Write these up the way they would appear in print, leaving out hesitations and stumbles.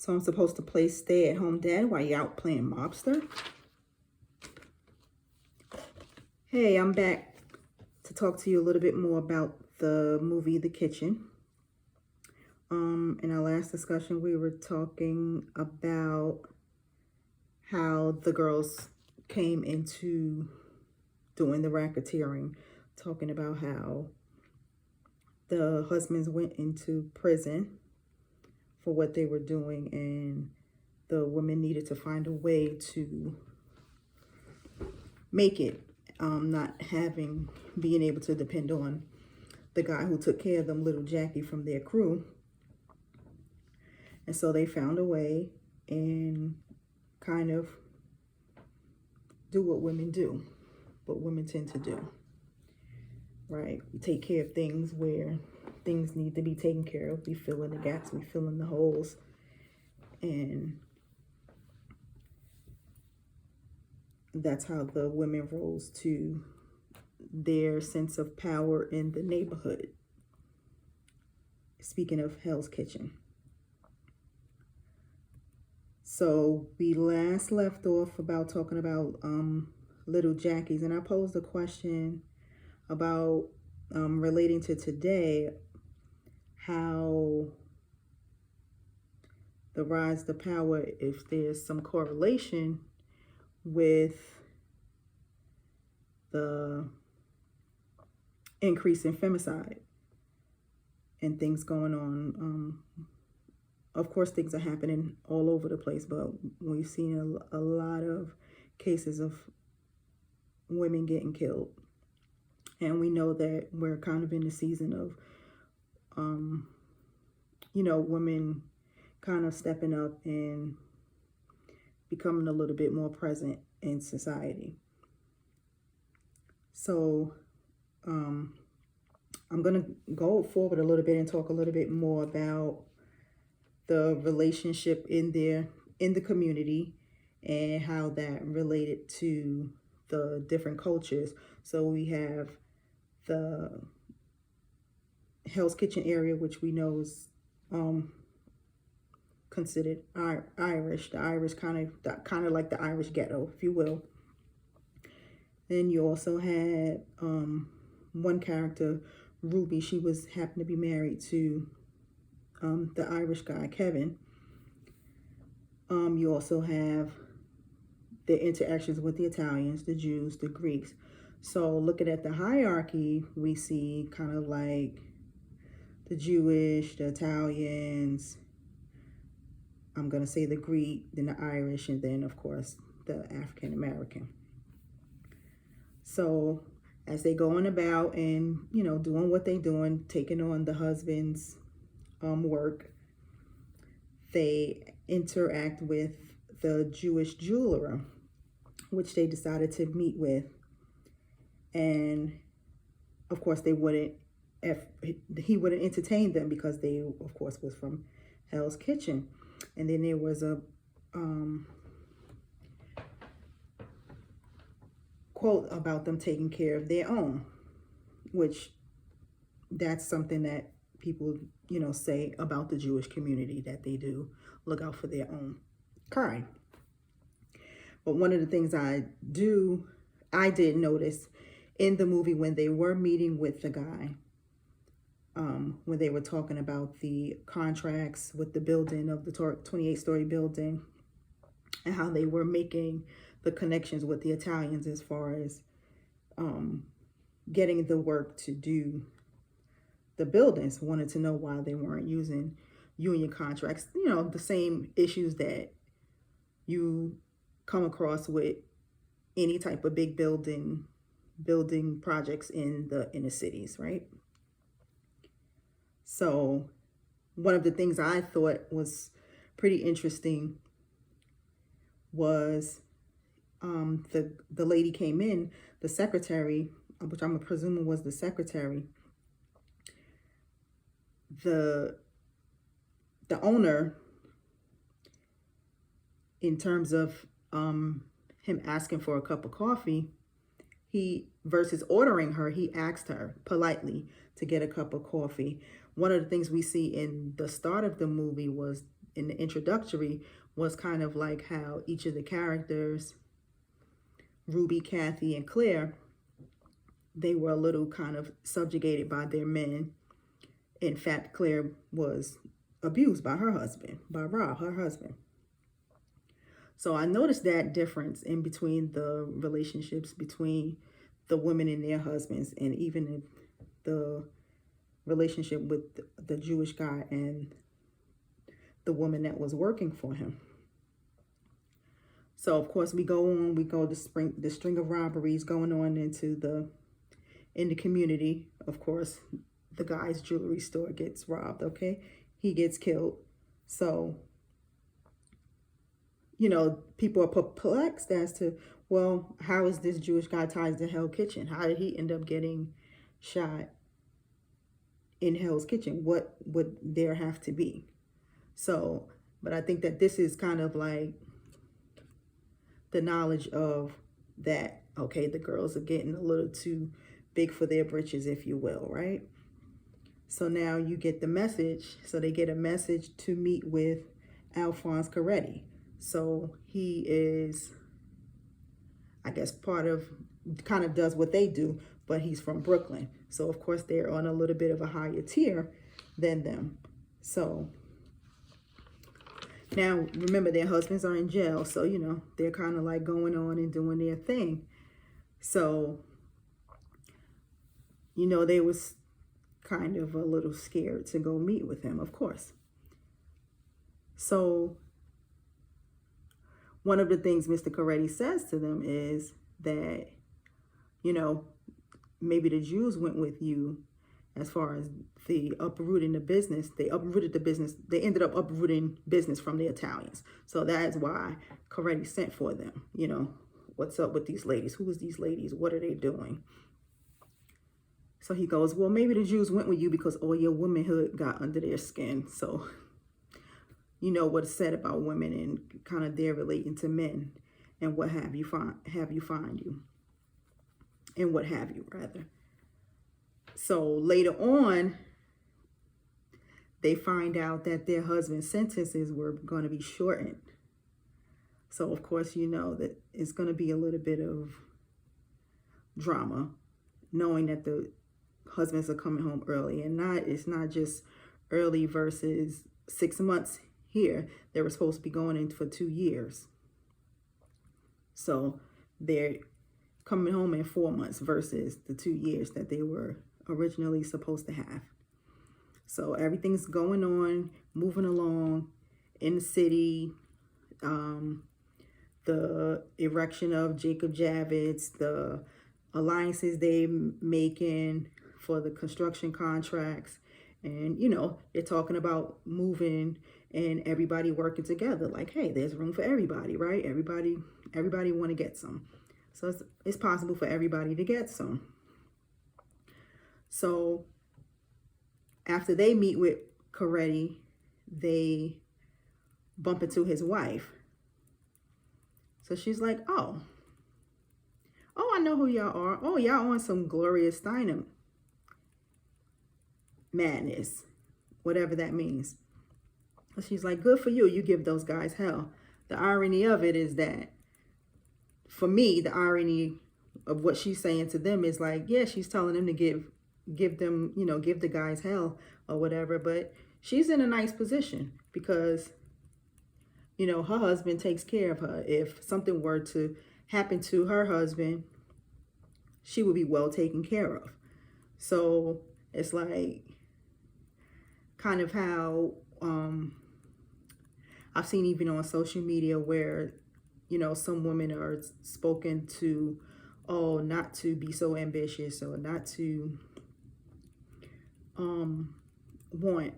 So I'm supposed to play stay-at-home dad while you're out playing mobster? Hey, I'm back to talk to you a little bit more about the movie The Kitchen. In our last discussion, we were talking about how the girls came into doing the racketeering, talking about how the husbands went into prison for what they were doing, and the women needed to find a way to make it, not being able to depend on the guy who took care of them, little Jackie, from their crew. And so they found a way and kind of do what women do, what women tend to do, right? We take care of things where things need to be taken care of. We fill in the gaps, we fill in the holes, and that's how the women rose to their sense of power in the neighborhood. Speaking of Hell's Kitchen. So we last left off about talking about little Jackie's, and I posed a question about relating to today, how the rise to power, if there's some correlation with the increase in femicide and things going on. Of course, things are happening all over the place, but we've seen a lot of cases of women getting killed. And we know that we're kind of in the season of, women kind of stepping up and becoming a little bit more present in society. So I'm going to go forward a little bit and talk a little bit more about the relationship in the community and how that related to the different cultures. So we have the Hell's Kitchen area, which we know is considered Irish. The Irish kind of like the Irish ghetto, if you will. Then you also had one character, Ruby. She happened to be married to the Irish guy, Kevin. You also have the interactions with the Italians, the Jews, the Greeks. So looking at the hierarchy, we see kind of like the Jewish, the Italians, I'm going to say the Greek, then the Irish, and then, of course, the African American. So as they going about and, doing what they doing, taking on the husband's work, they interact with the Jewish jeweler, which they decided to meet with. And of course he wouldn't entertain them because they, of course, was from Hell's Kitchen. And then there was a quote about them taking care of their own, which that's something that people, say about the Jewish community, that they do look out for their own kind. But one of the things I did notice in the movie when they were meeting with the guy, when they were talking about the contracts with the building of the 28-story building and how they were making the connections with the Italians as far as getting the work to do the buildings, wanted to know why they weren't using union contracts. The same issues that you come across with any type of big building projects in the inner cities, right? So one of the things I thought was pretty interesting was the lady came in, the secretary, which I'm presuming was the secretary. The owner, in terms of him asking for a cup of coffee, he, versus ordering her, he asked her politely to get a cup of coffee. One of the things we see in the start of the movie was in the introductory was kind of like how each of the characters, Ruby, Kathy, and Claire, they were a little kind of subjugated by their men. In fact, Claire was abused by her husband, by Rob, her husband. So I noticed that difference in between the relationships between the women and their husbands, and even the relationship with the Jewish guy and the woman that was working for him. So of course we go the string of robberies going on in the community. Of course, the guy's jewelry store gets robbed, okay? He gets killed. So, you know, people are perplexed as to, well, how is this Jewish guy tied to Hell's Kitchen? How did he end up getting shot in Hell's Kitchen? What would there have to be? So, but I think that this is kind of like the knowledge of that, okay, the girls are getting a little too big for their britches, if you will, right? So now you get the message. So they get a message to meet with Alphonse Caretti. So he is, I guess, kind of does what they do, but he's from Brooklyn. So of course they're on a little bit of a higher tier than them. So now remember, their husbands are in jail. So, you know, they're kind of like going on and doing their thing. So, you know, they was kind of a little scared to go meet with him, of course. So one of the things Mr. Caretti says to them is that, you know, maybe the Jews went with you as far as the uprooting the business. They uprooted the business. They ended up uprooting business from the Italians. So that's why Caretti sent for them. You know, what's up with these ladies? Who is these ladies? What are they doing? So he goes, well, maybe the Jews went with you because all your womanhood got under their skin. So you know what's said about women and kind of their relating to men and what have you find you and what have you rather. So later on, they find out that their husband's sentences were going to be shortened. So of course, you know that it's going to be a little bit of drama, knowing that the husbands are coming home early, and it's not just early versus 6 months here. They were supposed to be going in for 2 years. So they're coming home in 4 months versus the 2 years that they were originally supposed to have. So everything's going on, moving along in the city. The erection of Jacob Javits, the alliances they making for the construction contracts. And, you know, they're talking about moving and everybody working together. Like, hey, there's room for everybody, right? Everybody want to get some. So it's possible for everybody to get some. So after they meet with Caretti, they bump into his wife. So she's like, oh, I know who y'all are. Oh, y'all on some Gloria Steinem madness, whatever that means. So she's like, good for you. You give those guys hell. The irony of it is that, for me, the irony of what she's saying to them is like, yeah, she's telling them to give them, you know, give the guys hell or whatever. But she's in a nice position because, you know, her husband takes care of her. If something were to happen to her husband, she would be well taken care of. So it's like kind of how I've seen even on social media where, you know, some women are spoken to, oh, not to be so ambitious or not to want,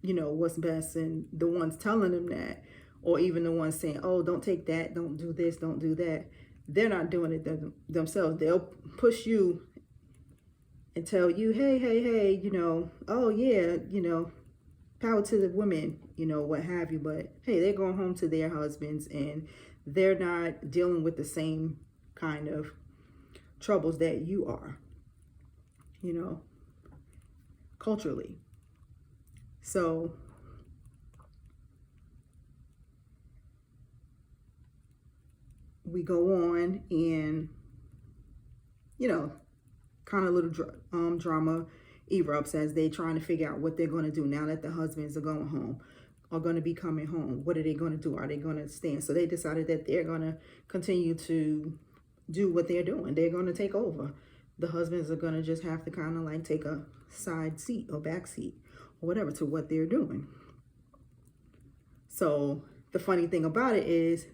you know, what's best, and the ones telling them that, or even the ones saying, oh, don't take that, don't do this, don't do that, they're not doing it themselves. They'll push you and tell you, hey, you know, oh yeah, you know, power to the women, you know, what have you. But hey, they're going home to their husbands and they're not dealing with the same kind of troubles that you are, you know, culturally. So we go on and, you know, kind of little drama erupts as they trying to figure out what they're going to do now that the husbands are going home, are going to be coming home. What are they going to do? Are they going to stand? So they decided that they're going to continue to do what they're doing. They're going to take over. The husbands are going to just have to kind of like take a side seat or back seat or whatever to what they're doing. So the funny thing about it is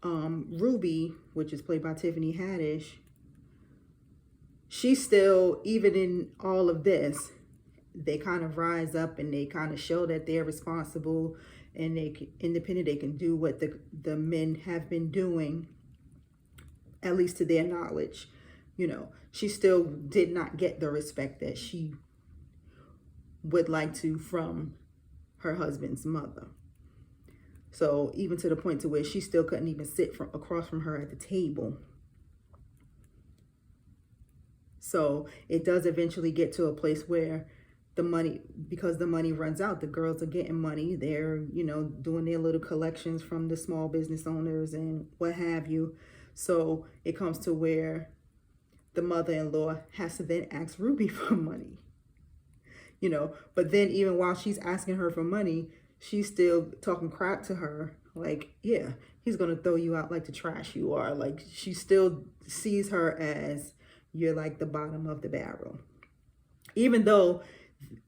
Ruby, which is played by Tiffany Haddish, she still, even in all of this, they kind of rise up and they kind of show that they're responsible and independent. They can do what the men have been doing, at least to their knowledge. You know, she still did not get the respect that she would like to from her husband's mother. So even to the point to where she still couldn't even sit across from her at the table. So it does eventually get to a place where the money, because the money runs out, the girls are getting money. They're, you know, doing their little collections from the small business owners and what have you. So it comes to where the mother-in-law has to then ask Ruby for money. You know, but then even while she's asking her for money, she's still talking crap to her. Like, yeah, he's going to throw you out like the trash you are. Like, she still sees her as you're like the bottom of the barrel. Even though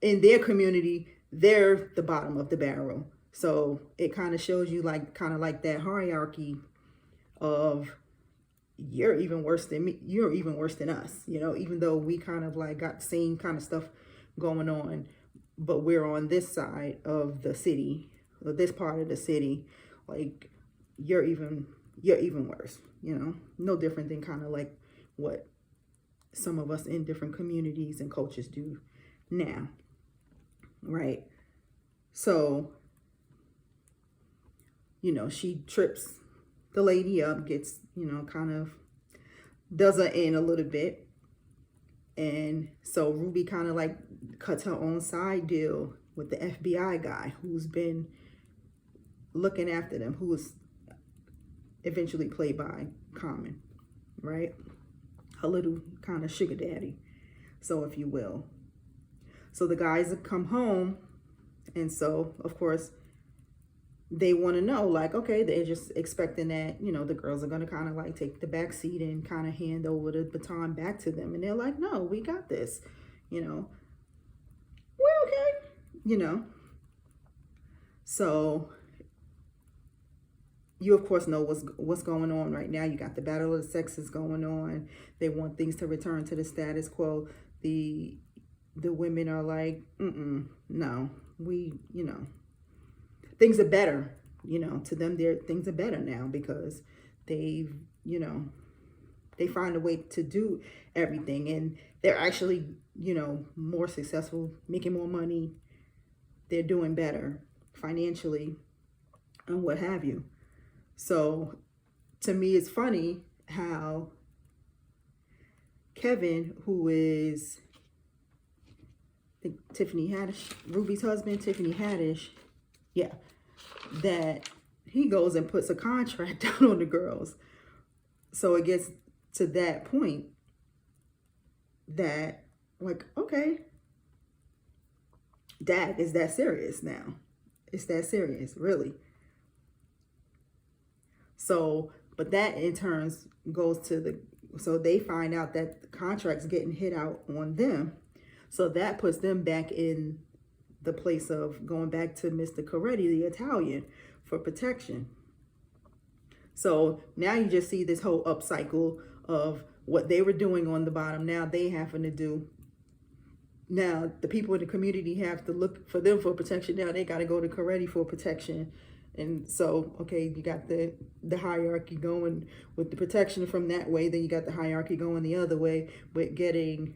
in their community, they're the bottom of the barrel. So it kind of shows you like, kind of like that hierarchy of you're even worse than me. You're even worse than us. You know, even though we kind of like got the same kind of stuff going on, but we're on this side of the city, or this part of the city, like you're even worse, you know, no different than kind of like what some of us in different communities and cultures do now, right? So, you know, she trips the lady up, gets, you know, kind of does her in a little bit. And so Ruby kind of like cuts her own side deal with the FBI guy who's been looking after them, who was eventually played by Common, right? Her little kind of sugar daddy, so if you will. So the guys have come home, and so of course they want to know, like, okay, they're just expecting that, you know, the girls are going to kind of like take the back seat and kind of hand over the baton back to them. And they're like, no, we got this, you know, we're okay, you know. So you, of course, know what's going on right now. You got the battle of the sexes going on. They want things to return to the status quo. The women are like, no, we, you know, things are better, you know, to them, things are better now because they've, you know, they find a way to do everything and they're actually, you know, more successful, making more money. They're doing better financially and what have you. So to me, it's funny how Kevin, who is, I think Tiffany Haddish, Ruby's husband, Tiffany Haddish, yeah, that he goes and puts a contract down on the girls. So it gets to that point that, like, okay, Dad, is that serious now? It's that serious, really. So, but that in turn goes to so they find out that the contract's getting hit out on them. So that puts them back in the place of going back to Mr. Coretti, the Italian, for protection. So now you just see this whole upcycle of what they were doing on the bottom. Now they having to do. Now the people in the community have to look for them for protection. Now they got to go to Coretti for protection. And so, okay, you got the hierarchy going with the protection from that way. Then you got the hierarchy going the other way with getting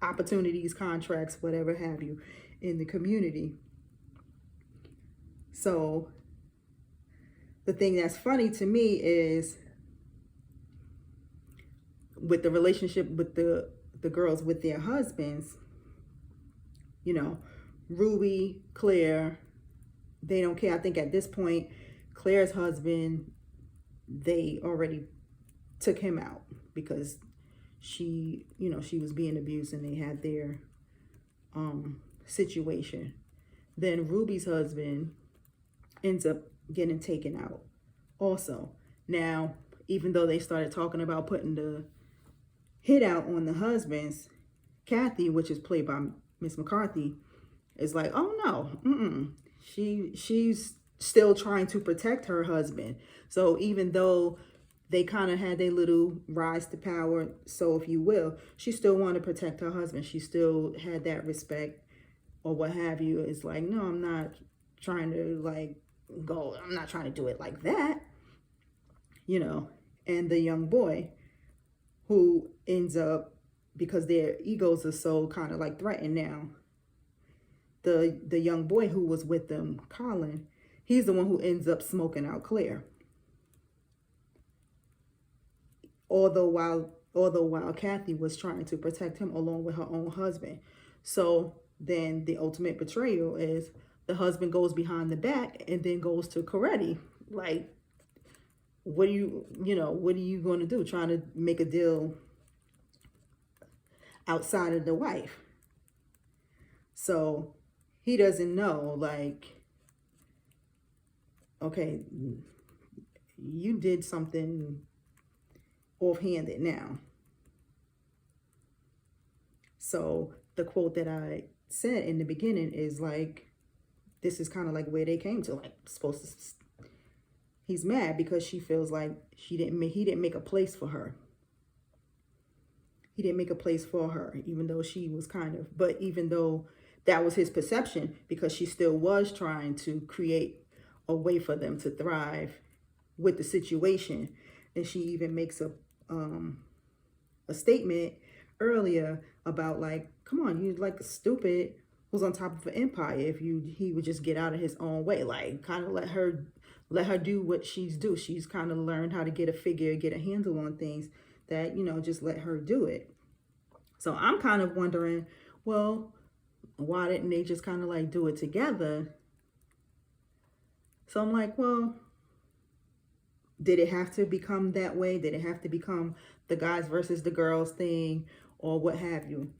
opportunities, contracts, whatever have you, in the community. So the thing that's funny to me is with the relationship with the girls with their husbands, you know, Ruby, Claire, they don't care. I think at this point, Claire's husband they already took him out because she was being abused and they had their situation. Then Ruby's husband ends up getting taken out also. Now, even though they started talking about putting the hit out on the husbands, Kathy, which is played by Miss McCarthy, is like, oh no, she's still trying to protect her husband. So even though they kind of had their little rise to power, so if you will, she still wanted to protect her husband. She still had that respect or what have you. It's like, no, I'm not trying to I'm not trying to do it like that, And the young boy who ends up, because their egos are so kind of like threatened now, the young boy who was with them, Colin, he's the one who ends up smoking out Claire. Although while Kathy was trying to protect him along with her own husband. So then the ultimate betrayal is the husband goes behind the back and then goes to Coretti. Like, what are you going to do? Trying to make a deal outside of the wife. So he doesn't know, okay, you did something offhanded now. So the quote that I said in the beginning is this is kind of like where they came to, he's mad because she feels like he didn't make a place for her. He didn't make a place for her, even though she was even though that was his perception, because she still was trying to create a way for them to thrive with the situation. And she even makes a statement earlier about come on, you stupid who's on top of an empire if he would just get out of his own way, kind of let her do what she's do. She's kind of learned how to get a handle on things, that just let her do it. So I'm kind of wondering, well, why didn't they just kind of do it together? So I'm like, well, did it have to become that way? Did it have to become the guys versus the girls thing, or what have you?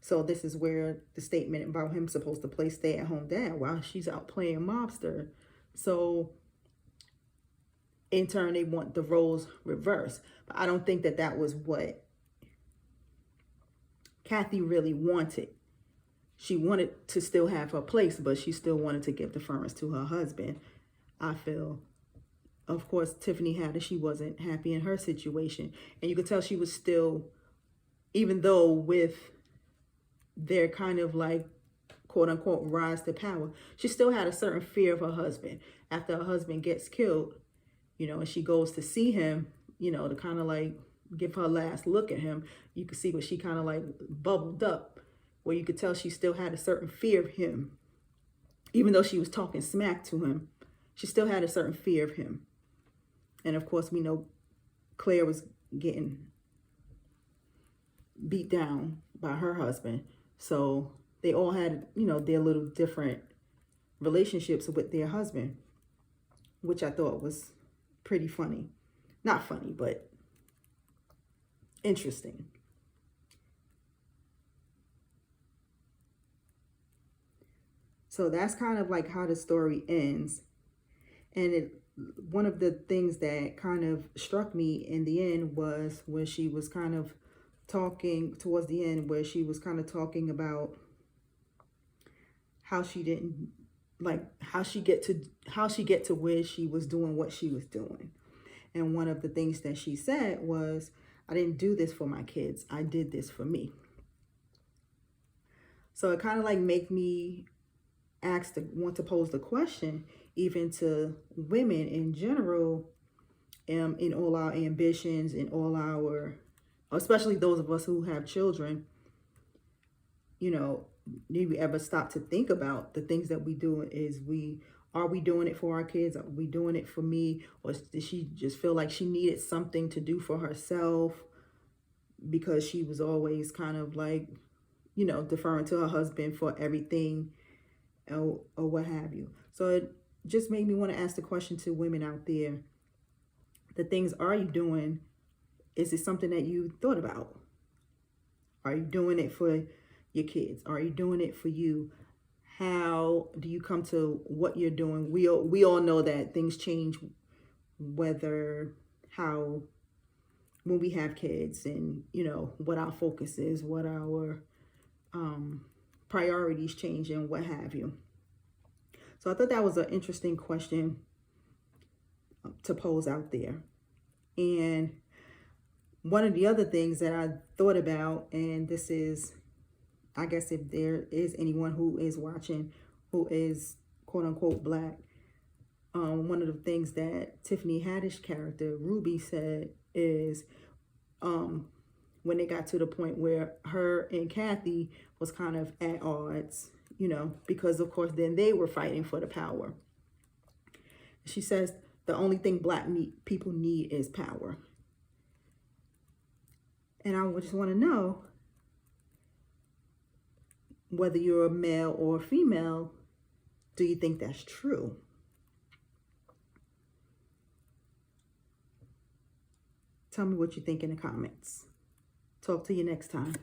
So this is where the statement about him supposed to play stay-at-home dad while she's out playing mobster. So in turn, they want the roles reversed. But I don't think that was what Kathy really wanted. She wanted to still have her place, but she still wanted to give deference to her husband, I feel. Of course, Tiffany Haddish, she wasn't happy in her situation. And you could tell she was still, even though with their kind of quote unquote rise to power, she still had a certain fear of her husband. After her husband gets killed, and she goes to see him, to kind of give her last look at him, you could see what she kind of bubbled up, where you could tell she still had a certain fear of him. Even though she was talking smack to him, she still had a certain fear of him. And of course, we know Claire was getting beat down by her husband. So they all had, their little different relationships with their husband, which I thought was pretty funny. Not funny, but interesting. So that's kind of how the story ends. And one of the things that kind of struck me in the end was when she was kind of talking towards the end, where she was kind of talking about how she didn't how she get to where she was doing what she was doing. And one of the things that she said was, I didn't do this for my kids. I did this for me. So it kind of make me want to pose the question, even to women in general, in all our ambitions, in all our, especially those of us who have children, need we ever stop to think about the things that we do? Are we doing it for our kids? Are we doing it for me? Or did she just feel like she needed something to do for herself because she was always kind of deferring to her husband for everything, or what have you? So it just made me want to ask the question to women out there, the things are you doing? Is it something that you thought about? Are you doing it for your kids? Are you doing it for you? How do you come to what you're doing? We all know that things change, whether how when we have kids, and what our focus is, what our priorities change, and what have you. So I thought that was an interesting question to pose out there. And one of the other things that I thought about, and this is, I guess if there is anyone who is watching who is quote unquote Black, one of the things that Tiffany Haddish character Ruby said is when they got to the point where her and Kathy was kind of at odds, because of course then they were fighting for the power. She says the only thing Black people need is power. And I just want to know, whether you're a male or a female, do you think that's true? Tell me what you think in the comments. Talk to you next time.